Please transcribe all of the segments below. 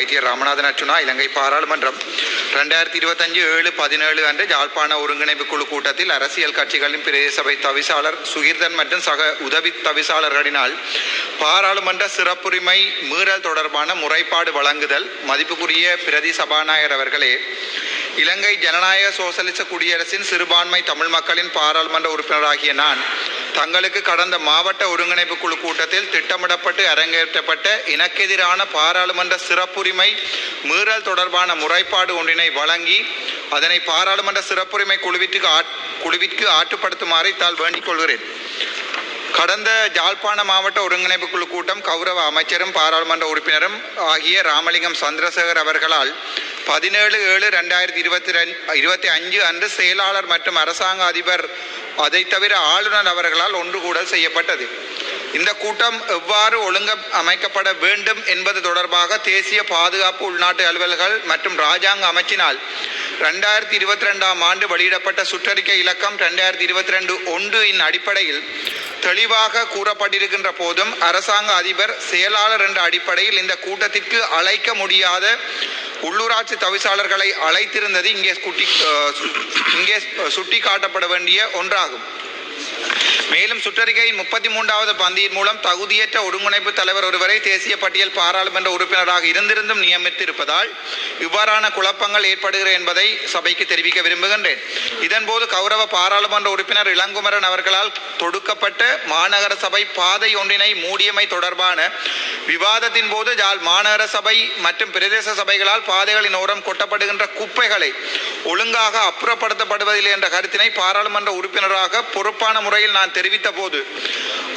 வைத்தியர் ராமநாதன் அர்ச்சுனா இலங்கை பாராளுமன்றம் 2025/7/17 அன்று யாழ்ப்பாண ஒருங்கிணைப்பு குழு கூட்டத்தில் அரசியல் கட்சிகளின் பிரதேச சபை தவிசாளர் சுகீர்தன் மற்றும் சக உதவி தவிசாளர்களினால் பாராளுமன்ற சிறப்புரிமை மீறல் தொடர்பான முறைப்பாடு வழங்குதல். மதிப்புக்குரிய பிரதி சபாநாயகர் அவர்களே, இலங்கை ஜனநாயக சோசலிச குடியரசின் சிறுபான்மை தமிழ் மக்களின் பாராளுமன்ற உறுப்பினராகிய நான் தங்களுக்கு கடந்த மாவட்ட ஒருங்கிணைப்பு குழு கூட்டத்தில் திட்டமிடப்பட்டு அரங்கேற்றப்பட்ட இனக்கெதிரான பாராளுமன்ற சிறப்புரிமை மீறல் தொடர்பான முறைப்பாடு ஒன்றினை வழங்கி அதனை பாராளுமன்ற சிறப்புரிமை குழுவிற்கு ஆற்றுப்படுத்துமாறு தால் வேண்டிக் கொள்கிறேன். கடந்த யாழ்ப்பாண மாவட்ட ஒருங்கிணைப்பு குழு கூட்டம் கௌரவ அமைச்சரும் பாராளுமன்ற உறுப்பினரும் ஆகிய ராமலிங்கம் சந்திரசேகர் அவர்களால் 17/7/2025 அன்று செயலாளர் மற்றும் அரசாங்க அதிபர் அதை தவிர ஆளுநர் அவர்களால் ஒன்று கூடல் செய்யப்பட்டது. இந்த கூட்டம் எவ்வாறு அமைக்கப்பட வேண்டும் என்பது தொடர்பாக தேசிய பாதுகாப்பு, உள்நாட்டு அலுவல்கள் மற்றும் இராஜாங்க அமைச்சினால் 2022ஆம் ஆண்டு வெளியிடப்பட்ட சுற்றறிக்கை இலக்கம் 2022-1 இன் அடிப்படையில் தெளிவாக கூறப்பட்டிருக்கின்ற போதும் அரசாங்க அதிபர் செயலாளர் என்ற அடிப்படையில் இந்த கூட்டத்திற்கு அழைக்க முடியாத உள்ளூராட்சி தவிசாளர்களை அழைத்திருந்தது இங்கே சுட்டி காட்டப்பட வேண்டிய ஒன்றாகும். மேலும் சுற்றறிக்கையின் 33வது பந்தியின் மூலம் தகுதியற்ற ஒருங்கிணைப்பு தலைவர் ஒருவரை தேசிய பட்டியல் பாராளுமன்ற உறுப்பினராக இருந்திருந்தும் நியமித்திருப்பதால் இவ்வாறான குழப்பங்கள் ஏற்படுகிறது என்பதை சபைக்கு தெரிவிக்க விரும்புகின்றேன். இதன்போது கௌரவ பாராளுமன்ற உறுப்பினர் இளங்குமரன் அவர்களால் தொடுக்கப்பட்ட மாநகர சபை பாதை ஒன்றினை மூடியமை தொடர்பான விவாதத்தின் போது மாநகர சபை மற்றும் பிரதேச சபைகளால் பாதைகளின் ஓரம் கொட்டப்படுகின்ற குப்பைகளை ஒழுங்காக அப்புறப்படுத்தப்படுவதில்லை என்ற கருத்தினை பாராளுமன்ற உறுப்பினராக பொறுப்பான முறையில் நான் தெரிவித்த போது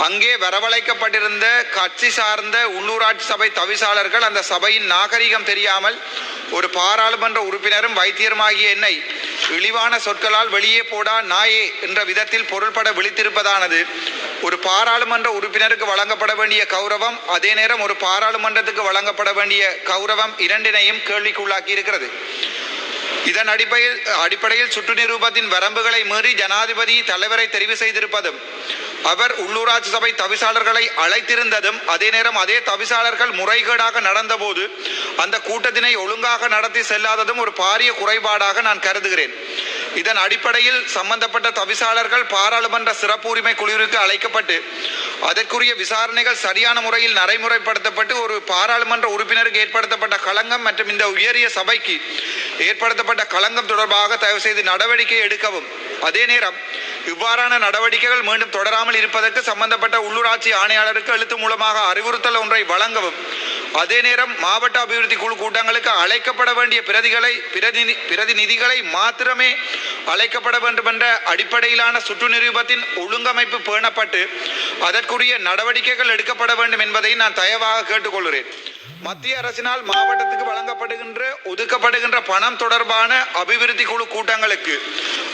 அங்கே வரவழைக்கப்பட்டிருந்த கட்சி சார்ந்த உள்ளூராட்சி சபை தவிசாளர்கள் அந்த சபையின் நாகரிகம் தெரியாமல் ஒரு பாராளுமன்ற உறுப்பினரும் வைத்தியருமாகிய என்னை இழிவான சொற்களால் வெளியே போடா நாயே என்ற விதத்தில் பொருள்பட விழித்திருப்பதானது ஒரு பாராளுமன்ற உறுப்பினருக்கு வழங்கப்பட வேண்டிய கௌரவம், அதே நேரம் ஒரு பாராளுமன்றத்துக்கு வழங்கப்பட வேண்டிய கௌரவம் இரண்டினையும் கேள்விக்குள்ளாக்கி இருக்கிறது. இதன் அடிப்படையில் சுற்று நிரூபத்தின் வரம்புகளை மீறி ஜனாதிபதி தலைவரை தெரிவு செய்திருப்பதும் அவர் உள்ளூராட்சி சபை தவிசாளர்களை அழைத்திருந்ததும் அதே நேரம் அதே தவிசாளர்கள் முறைகேடாக நடந்தபோது அந்த கூட்டத்தினை ஒழுங்காக நடத்தி செல்லாததும் ஒரு பாரிய குறைபாடாக நான் கருதுகிறேன். இதன் அடிப்படையில் சம்பந்தப்பட்ட தவிசாளர்கள் பாராளுமன்ற சிறப்பு உரிமை குழுவிற்கு அழைக்கப்பட்டு அதற்குரிய விசாரணைகள் சரியான முறையில் நடைமுறைப்படுத்தப்பட்டு ஒரு பாராளுமன்ற உறுப்பினருக்கு ஏற்படுத்தப்பட்ட களங்கம் மற்றும் இந்த உயரிய சபைக்கு ஏற்படுத்தப்பட்ட களங்கம் தொடர்பாக தயவு செய்து நடவடிக்கை எடுக்கவும், அதே நேரம் இவ்வாறான நடவடிக்கைகள் மீண்டும் தொடராமல் இருப்பதற்கு சம்பந்தப்பட்ட உள்ளூராட்சி ஆணையாளருக்கு எழுத்து மூலமாக அறிவுறுத்தல் ஒன்றை வழங்கவும், அதே நேரம் மாவட்ட அபிவிருத்தி குழு கூட்டங்களுக்கு அழைக்கப்பட வேண்டிய பிரதிநிதிகளை மாத்திரமே அழைக்கப்பட வேண்டும் என்ற அடிப்படையிலான சுற்று நிரூபத்தின் ஒழுங்கமைப்பு பேணப்பட்டு அதற்குரிய நடவடிக்கைகள் எடுக்கப்பட வேண்டும் என்பதை நான் தயவாக கேட்டுக்கொள்கிறேன். மத்திய அரசினால் மாவட்டத்துக்கு ஒதுக்கப்படுகின்ற பணம் தொடர்பான அபிவிருத்தி குழு கூட்டங்களுக்கு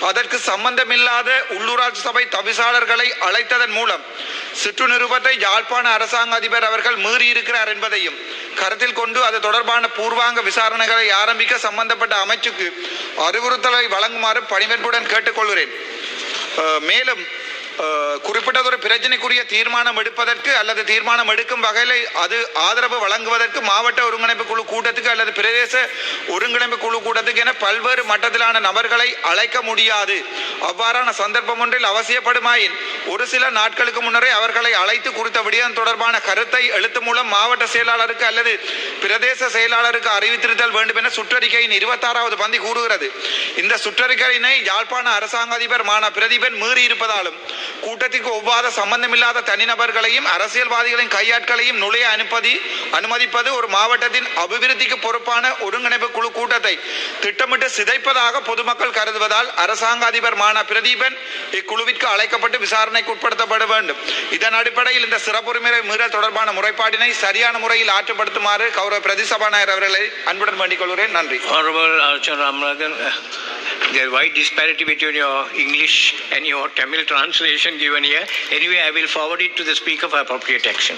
அதற்கு சம்பந்தமில்லாத உள்ளூராட்சி சபை தவிசாளர்களை அழைத்ததன் மூலம் சுற்று நிரூபத்தை யாழ்ப்பாண அரசாங்க அதிபர் அவர்கள் மீறியிருக்கிறார் என்பதையும் கருத்தில் கொண்டு அது தொடர்பான பூர்வாங்க விசாரணைகளை ஆரம்பிக்க சம்பந்தப்பட்ட அமைச்சுக்கு அறிவுறுத்தலை வழங்குமாறு பணிவன்புடன் கேட்டுக்கொள்கிறேன். மேலும் குறிப்பிட்டதொரு பிரச்சனைக்குரிய தீர்மானம் எடுப்பதற்கு அல்லது தீர்மானம் எடுக்கும் வகையில் அது ஆதரவு வழங்குவதற்கு மாவட்ட ஒருங்கிணைப்பு குழு கூட்டத்துக்கு அல்லது பிரதேச ஒருங்கிணைப்பு குழு கூட்டத்துக்கு என பல்வேறு மட்டத்திலான நபர்களை அழைக்க முடியாது. அவ்வாறான சந்தர்ப்பம் ஒன்றில் அவசியப்படுமாயின் ஒரு சில நாட்களுக்கு முன்னரே அவர்களை அழைத்து குறித்த விடயம் தொடர்பான கருத்தை எழுத்து மூலம் மாவட்ட செயலாளருக்கு அல்லது பிரதேச செயலாளருக்கு அறிவித்திருத்தல் வேண்டும் என சுற்றறிக்கையின் 26வது பந்தி கூறுகிறது. இந்த சுற்றறிக்கையினை யாழ்ப்பாண அரசாங்க அதிபர் பிரதீபன் மீறி இருப்பதாலும் கூட்டத்திற்கு ஒவ்வாத சம்பந்தமில்லாத தனிநபர்களையும் அரசியல்வாதிகளின் கையாட்களையும் நுழைய அனுமதிப்பது ஒரு மாவட்டத்தின் அபிவிருத்திக்கு பொறுப்பான ஒருங்கிணைப்பு குழு கூட்டத்தை திட்டமிட்டு சிதைப்பதாக பொதுமக்கள் கருதுவதால் அரசாங்க அதிபர் பிரதீபன் இக்குழுவிற்கு அழைக்கப்பட்டு விசாரணைக்கு உட்படுத்தப்பட வேண்டும். இதன் அடிப்படையில் இந்த சிறப்புரிமை மீறல் தொடர்பான முறைப்பாட்டினை சரியான முறையில் ஆற்றுப்படுத்துமாறு கௌரவ பிரதி சபாநாயகர் அவர்களை அன்புடன் வேண்டிக் கொள்கிறேன். நன்றி. There is wide disparity between your English and your Tamil translation given here. Anyway, I will forward it to the Speaker for appropriate action.